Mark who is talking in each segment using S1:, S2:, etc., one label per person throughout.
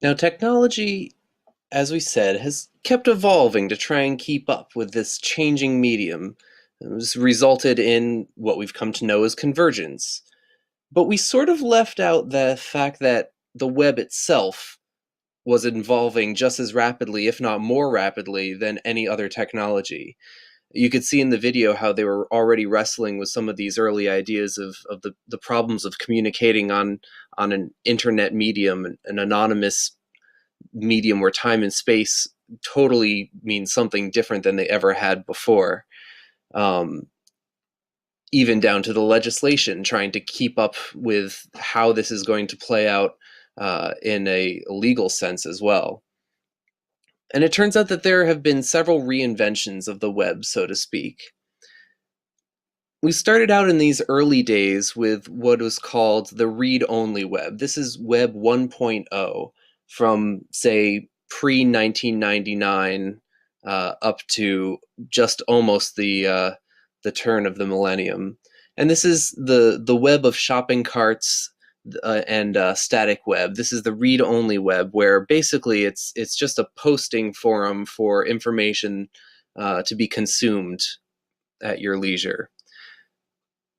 S1: Now, technology, as we said, has kept evolving to try and keep up with this changing medium. It has resulted in what we've come to know as convergence. But we sort of left out the fact that the web itself was evolving just as rapidly, if not more rapidly, than any other technology. You could see in the video how they were already wrestling with some of these early ideas of the problems of communicating on an internet medium, an anonymous medium where time and space totally means something different than they ever had before. Um, Even down to the legislation, trying to keep up with how this is going to play out in a legal sense as well. And it turns out that there have been several reinventions of the web, so to speak. We started out in these early days with what was called the read-only web. This is Web 1.0 from, say, pre 1999 up to just almost the turn of the millennium. And this is the web of shopping carts and static web. This is the read-only web, where basically it's just a posting forum for information to be consumed at your leisure.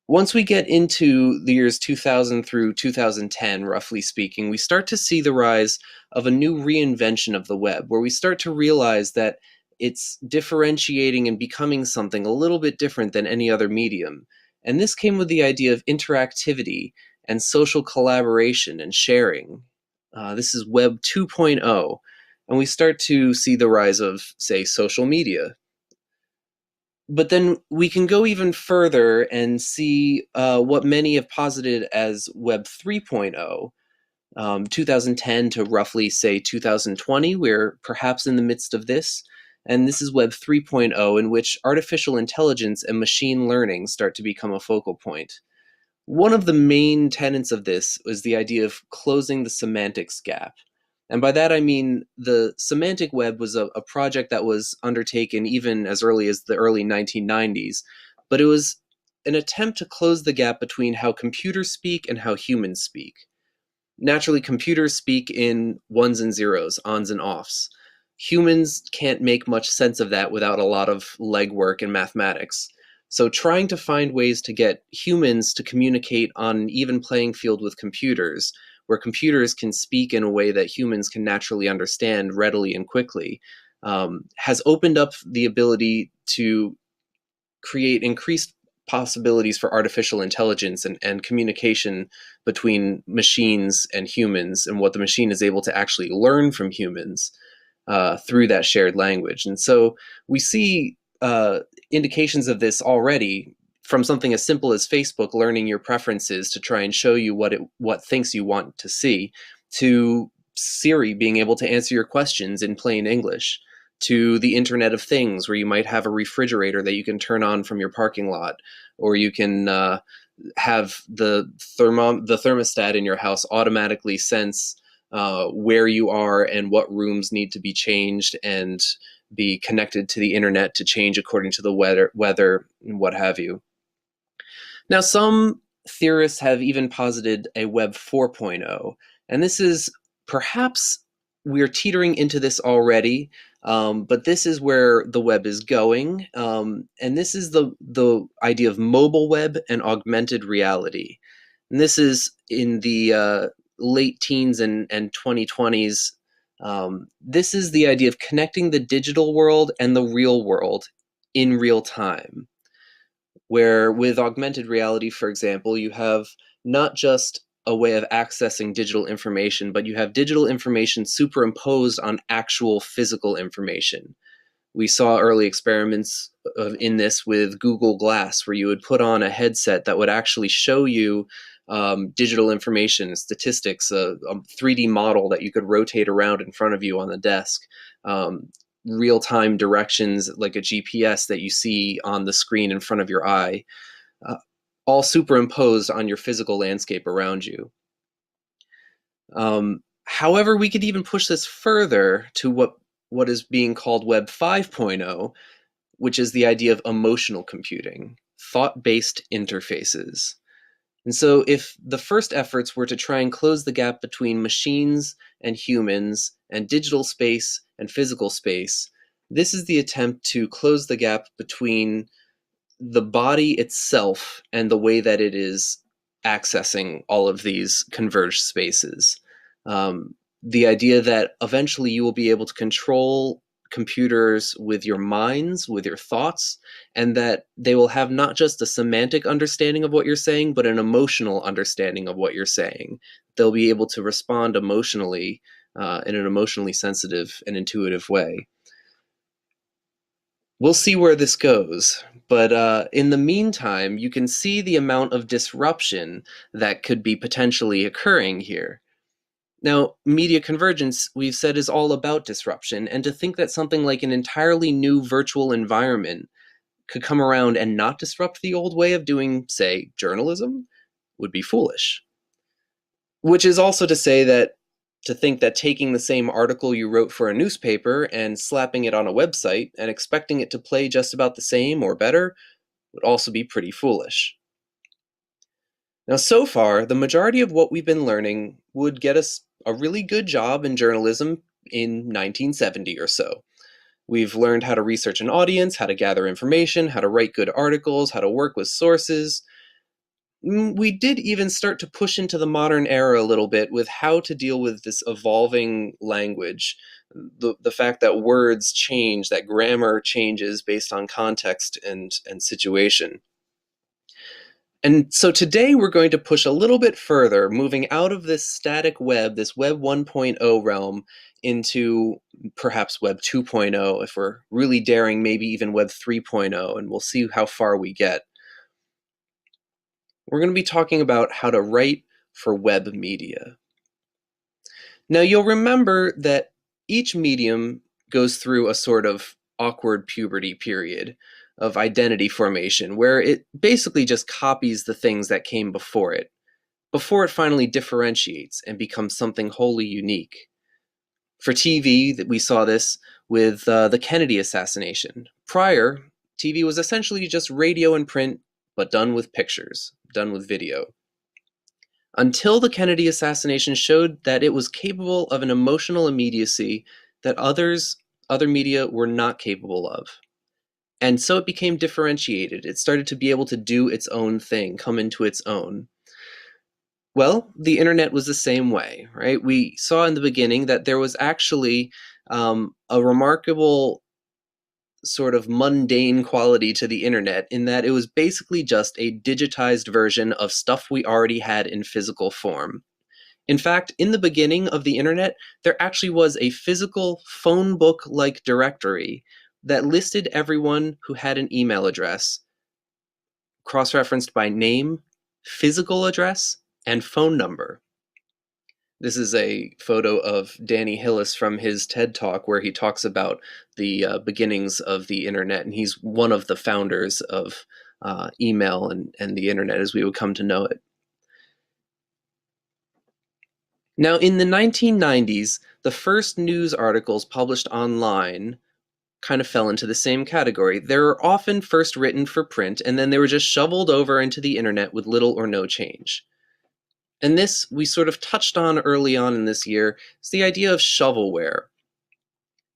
S1: Once we get into the years 2000 through 2010, roughly speaking, we start to see the rise of a new reinvention of the web, where we start to realize that it's differentiating and becoming something a little bit different than any other medium. And this came with the idea of interactivity and social collaboration and sharing. This is Web 2.0, and we start to see the rise of, say, social media. But then we can go even further and see what many have posited as Web 3.0, 2010 to roughly, say, 2020. We're perhaps in the midst of this. And this is Web 3.0, in which artificial intelligence and machine learning start to become a focal point. One of the main tenets of this was the idea of closing the semantics gap. And by that I mean the semantic web was a project that was undertaken even as early as the early 1990s, but it was an attempt to close the gap between how computers speak and how humans speak. Naturally, computers speak in ones and zeros, ons and offs. Humans can't make much sense of that without a lot of legwork and mathematics. So trying to find ways to get humans to communicate on an even playing field with computers, where computers can speak in a way that humans can naturally understand readily and quickly, has opened up the ability to create increased possibilities for artificial intelligence and communication between machines and humans, and what the machine is able to actually learn from humans through that shared language. And so we see indications of this already, from something as simple as Facebook learning your preferences to try and show you what things you want to see, to Siri being able to answer your questions in plain English, to the Internet of Things, where you might have a refrigerator that you can turn on from your parking lot, or you can have the thermostat in your house automatically sense where you are and what rooms need to be changed, and be connected to the internet to change according to the weather and what have you. Now, some theorists have even posited a Web 4.0, and this is perhaps we're teetering into this already, but this is where the web is going, and this is the idea of mobile web and augmented reality. And this is in the late teens and 2020s. This is the idea of connecting the digital world and the real world in real time, where with augmented reality, for example, you have not just a way of accessing digital information, but you have digital information superimposed on actual physical information. We saw early experiments in this with Google Glass, where you would put on a headset that would actually show you digital information, statistics, a 3D model that you could rotate around in front of you on the desk, real-time directions like a GPS that you see on the screen in front of your eye, uh, all superimposed on your physical landscape around you. However, we could even push this further to what is being called Web 5.0, which is the idea of emotional computing, thought-based interfaces. And so, if the first efforts were to try and close the gap between machines and humans, and digital space and physical space, this is the attempt to close the gap between the body itself and the way that it is accessing all of these converged spaces. Um, the idea that eventually you will be able to control computers with your minds, with your thoughts, and that they will have not just a semantic understanding of what you're saying, but an emotional understanding of what you're saying. They'll be able to respond emotionally in an emotionally sensitive and intuitive way. We'll see where this goes. But in the meantime, you can see the amount of disruption that could be potentially occurring here. Now, media convergence, we've said, is all about disruption, and to think that something like an entirely new virtual environment could come around and not disrupt the old way of doing, say, journalism would be foolish. Which is also to say that to think that taking the same article you wrote for a newspaper and slapping it on a website and expecting it to play just about the same or better would also be pretty foolish. Now, so far, the majority of what we've been learning would get us a really good job in journalism in 1970 or so. We've learned how to research an audience, how to gather information, how to write good articles, how to work with sources. We did even start to push into the modern era a little bit with how to deal with this evolving language. The fact that words change, that grammar changes based on context and situation. And so today we're going to push a little bit further, moving out of this static web, this Web 1.0 realm, into perhaps Web 2.0, if we're really daring, maybe even Web 3.0, and we'll see how far we get. We're going to be talking about how to write for web media. Now, you'll remember that each medium goes through a sort of awkward puberty period of identity formation, where it basically just copies the things that came before it finally differentiates and becomes something wholly unique. For TV, we saw this with the Kennedy assassination. Prior, TV was essentially just radio and print, but done with pictures, done with video. Until the Kennedy assassination showed that it was capable of an emotional immediacy that other media were not capable of. And so it became differentiated. It started to be able to do its own thing, come into its own. Well, the internet was the same way, right? We saw in the beginning that there was actually a remarkable sort of mundane quality to the internet in that it was basically just a digitized version of stuff we already had in physical form. In fact, in the beginning of the internet, there actually was a physical phone book-like directory that listed everyone who had an email address, cross-referenced by name, physical address, and phone number. This is a photo of Danny Hillis from his TED Talk where he talks about the beginnings of the internet, and he's one of the founders of email and the internet as we would come to know it. Now, in the 1990s, the first news articles published online kind of fell into the same category. They were often first written for print, and then they were just shoveled over into the internet with little or no change. And this we sort of touched on early on in this year, is the idea of shovelware.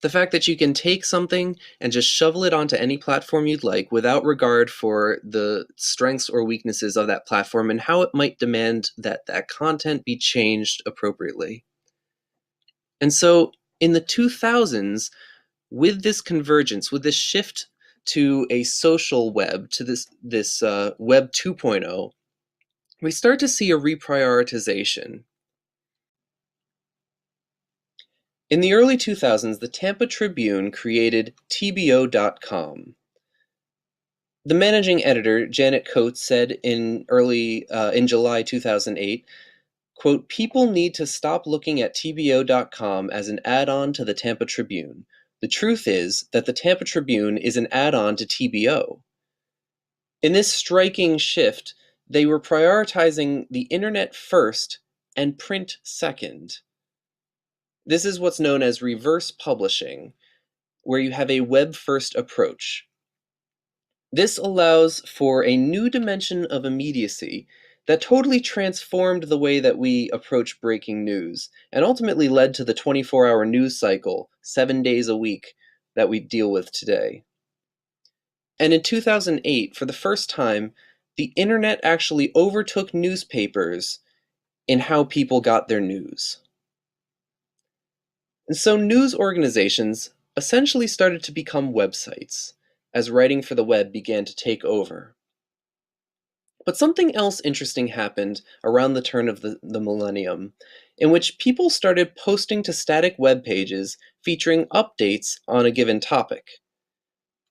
S1: The fact that you can take something and just shovel it onto any platform you'd like without regard for the strengths or weaknesses of that platform and how it might demand that that content be changed appropriately. And so in the 2000s, with this convergence, with this shift to a social web, to this Web 2.0, we start to see a reprioritization. In the early 2000s, the Tampa Tribune created TBO.com. The managing editor, Janet Coates, said in July 2008, quote, "People need to stop looking at TBO.com as an add-on to the Tampa Tribune. The truth is that the Tampa Tribune is an add-on to TBO." In this striking shift, they were prioritizing the internet first and print second. This is what's known as reverse publishing, where you have a web-first approach. This allows for a new dimension of immediacy that totally transformed the way that we approach breaking news and ultimately led to the 24-hour news cycle, 7 days a week, that we deal with today. And in 2008, for the first time, the internet actually overtook newspapers in how people got their news. And so news organizations essentially started to become websites as writing for the web began to take over. But something else interesting happened around the turn of the millennium, in which people started posting to static web pages featuring updates on a given topic.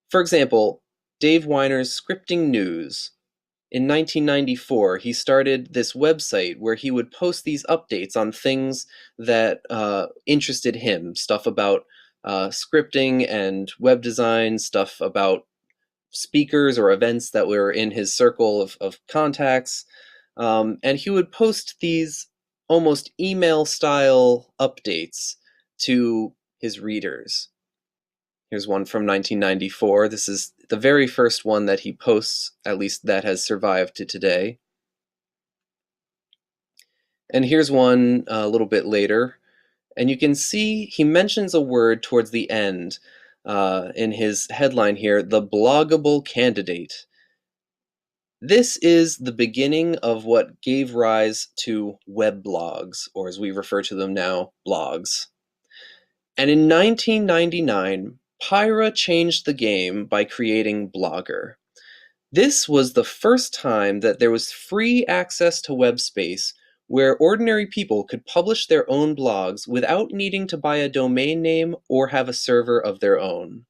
S1: For example, Dave Weiner's Scripting News. In 1994, he started this website where he would post these updates on things that interested him, stuff about scripting and web design, stuff about speakers or events that were in his circle of contacts. And he would post these almost email style updates to his readers. Here's one from 1994. This is the very first one that he posts, at least that has survived to today. And here's one a little bit later. And you can see he mentions a word towards the end in his headline here, the bloggable candidate. This is the beginning of what gave rise to web blogs, or as we refer to them now, blogs. And in 1999, Pyra changed the game by creating Blogger. This was the first time that there was free access to web space where ordinary people could publish their own blogs without needing to buy a domain name or have a server of their own.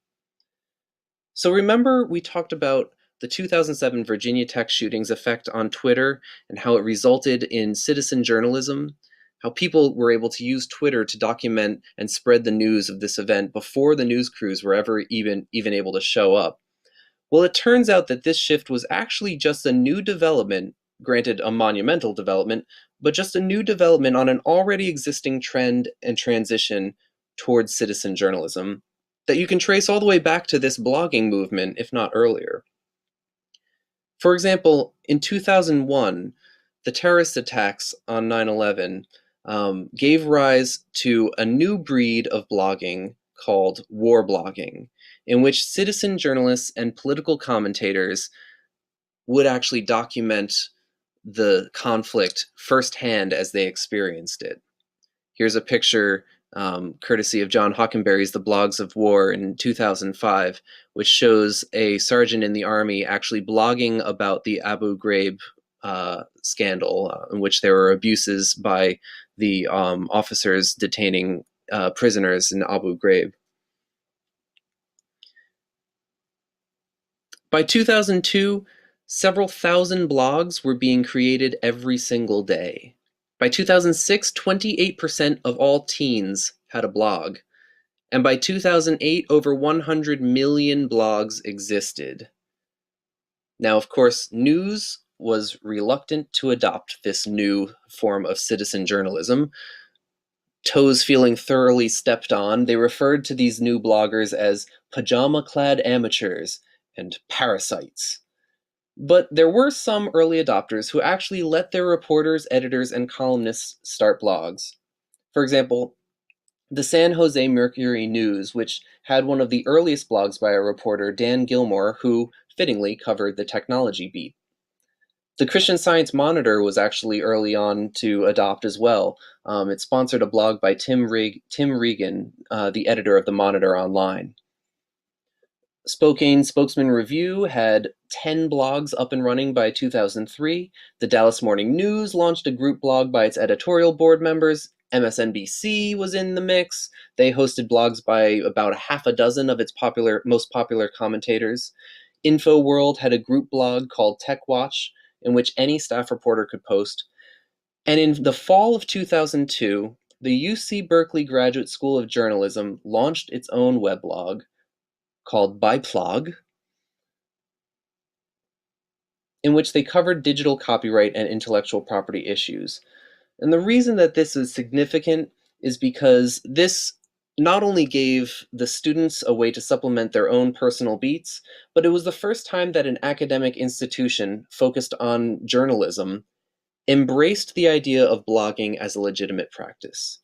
S1: So remember we talked about the 2007 Virginia Tech shooting's effect on Twitter and how it resulted in citizen journalism, how people were able to use Twitter to document and spread the news of this event before the news crews were ever even able to show up. Well, it turns out that this shift was actually just a new development, granted a monumental development, but just a new development on an already existing trend and transition towards citizen journalism that you can trace all the way back to this blogging movement, if not earlier. For example, in 2001, the terrorist attacks on 9/11 gave rise to a new breed of blogging called war blogging, in which citizen journalists and political commentators would actually document the conflict firsthand as they experienced it. Here's a picture, courtesy of John Hockenberry's The Blogs of War in 2005, which shows a sergeant in the army actually blogging about the Abu Ghraib scandal, in which there were abuses by the officers detaining prisoners in Abu Ghraib. By 2002, several thousand blogs were being created every single day. By 2006, 28% of all teens had a blog. And by 2008, over 100 million blogs existed. Now, of course, news was reluctant to adopt this new form of citizen journalism. Toes feeling thoroughly stepped on, they referred to these new bloggers as pajama-clad amateurs and parasites. But there were some early adopters who actually let their reporters, editors, and columnists start blogs. For example, the San Jose Mercury News, which had one of the earliest blogs by a reporter, Dan Gilmore, who fittingly covered the technology beat. The Christian Science Monitor was actually early on to adopt as well. It sponsored a blog by Tim Regan, the editor of the Monitor Online. Spokane Spokesman Review had 10 blogs up and running by 2003. The Dallas Morning News launched a group blog by its editorial board members. MSNBC was in the mix. They hosted blogs by about a half a dozen of its most popular commentators. InfoWorld had a group blog called Tech Watch, in which any staff reporter could post. And in the fall of 2002, the UC Berkeley Graduate School of Journalism launched its own weblog called Byplog, in which they covered digital copyright and intellectual property issues. And the reason that this is significant is because this not only gave the students a way to supplement their own personal beats, but it was the first time that an academic institution focused on journalism embraced the idea of blogging as a legitimate practice.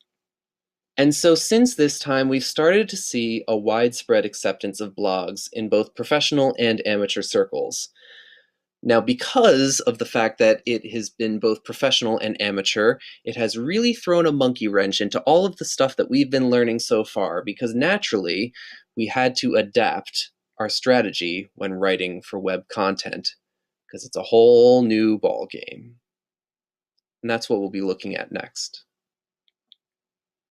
S1: And so, since this time, we've started to see a widespread acceptance of blogs in both professional and amateur circles. Now, because of the fact that it has been both professional and amateur, it has really thrown a monkey wrench into all of the stuff that we've been learning so far, because naturally, we had to adapt our strategy when writing for web content, because it's a whole new ball game. And that's what we'll be looking at next.